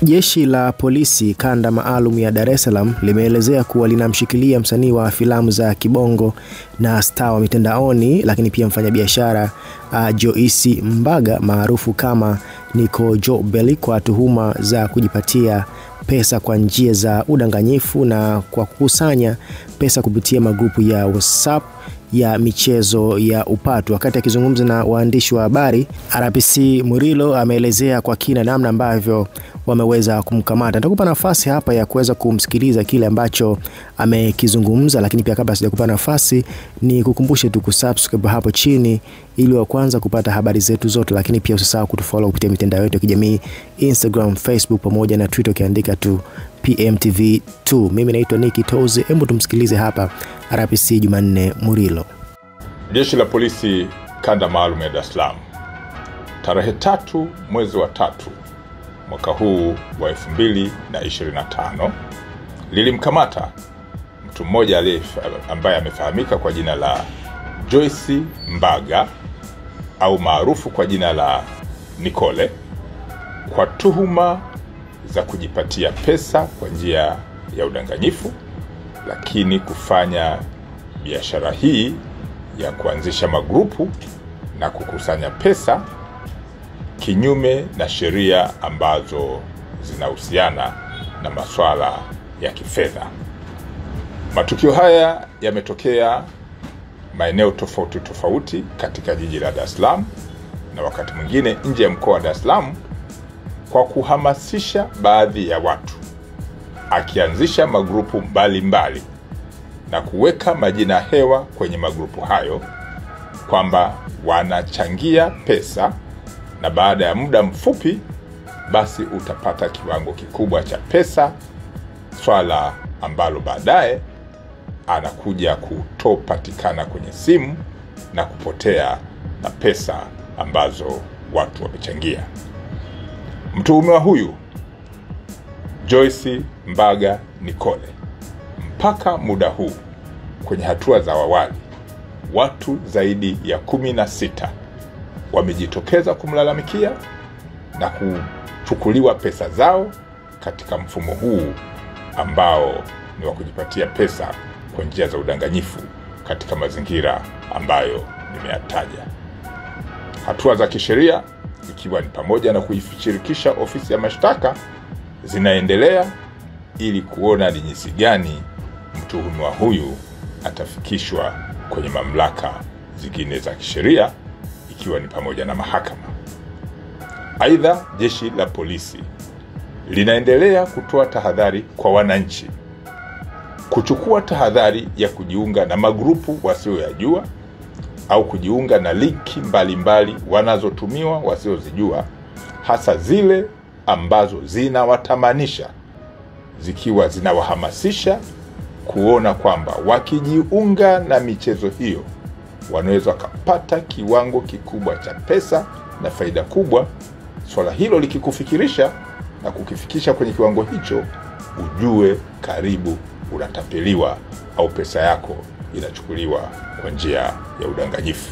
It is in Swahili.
Jeshi la polisi kanda maalum ya Dar es Salaam limeelezea kuwa linamshikilia msanii wa filamu za kibongo na star wa mitandaoni lakini pia mfanyabiashara Joyce Mbaga maarufu kama Nico Jobeli kwa tuhuma za kujipatia pesa kwa njia za udanganyifu na kwa kukusanya pesa kupitia magrupu ya WhatsApp ya michezo ya upatu. Wakati akizungumza na waandishi wa habari, RPC Murilo ameelezea kwa kina namna ambavyo wameweza kumkamata. Nitakupa nafasi hapa ya kuweza kumsikiliza kile ambacho amekizungumza, lakini pia kabla sijakupa nafasi ni kukumbushe tu kusubscribe hapo chini ili wa kwanza kupata habari zetu zote, lakini pia usisahau kutufollow kupitia mitandao yetu ya kijamii Instagram, Facebook pamoja na Twitter ukiandika tu PMTV2. Mimi naitwa Nicky Tozi. Hebu tumsikilize hapa RPC Jumanne Murilo. Jeshi la polisi kanda maalum ya Dar es Salaam tarehe 3 mwezi wa 3 mwaka huu wa 2025 lilimkamata mtu mmoja ambaye amefahamika kwa jina la Joyce Mbaga au maarufu kwa jina la Nicole kwa tuhuma za kujipatia pesa kwa njia ya udanganyifu, lakini kufanya biashara hii ya kuanzisha magrupu na kukusanya pesa kinyume na sheria ambazo zinahusiana na masuala ya kifedha. Matukio haya yametokea maeneo tofauti tofauti katika jiji la Dar es Salaam na wakati mwingine nje ya mkoa wa Dar es Salaam, kwa kuhamasisha baadhi ya watu, akianzisha magrupu mbalimbali na kuweka majina hewa kwenye magrupu hayo kwamba wanachangia pesa na baada ya muda mfupi basi utapata kiwango kikubwa cha pesa, swala ambalo baadaye anakuja kutopatikana kwenye simu na kupotea na pesa ambazo watu wamechangia. Mtuhumiwa huyu Joyce Mbaga Nicole, mpaka muda huu kwenye hatua za awali watu zaidi ya 16 wamejitokeza kumlalamikia na kuchukuliwa pesa zao katika mfumo huu ambao ni wa kujipatia pesa kwa njia za udanganyifu katika mazingira ambayo nimeyataja. Hatua za kisheria ikiwa ni pamoja na kuishirikisha ofisi ya mashtaka zinaendelea ili kuona ni jinsi gani mtuhumiwa huyu atafikishwa kwenye mamlaka zingine za kisheria ikiwa ni pamoja na mahakama. Aidha, jeshi la polisi linaendelea kutoa tahadhari kwa wananchi kuchukua tahadhari ya kujiunga na magrupu wasioyajua au kujiunga na linki mbalimbali wanazotumiwa wasiozijua, hasa zile ambazo zinawatamanisha, zikiwa zinawahamasisha kuona kwamba wakijiunga na michezo hiyo wanaweza kupata kiwango kikubwa cha pesa na faida kubwa. Swala hilo likikufikirisha na kukifikisha kwenye kiwango hicho, ujue karibu unatapeliwa au pesa yako inachukuliwa kwa njia ya udanganyifu.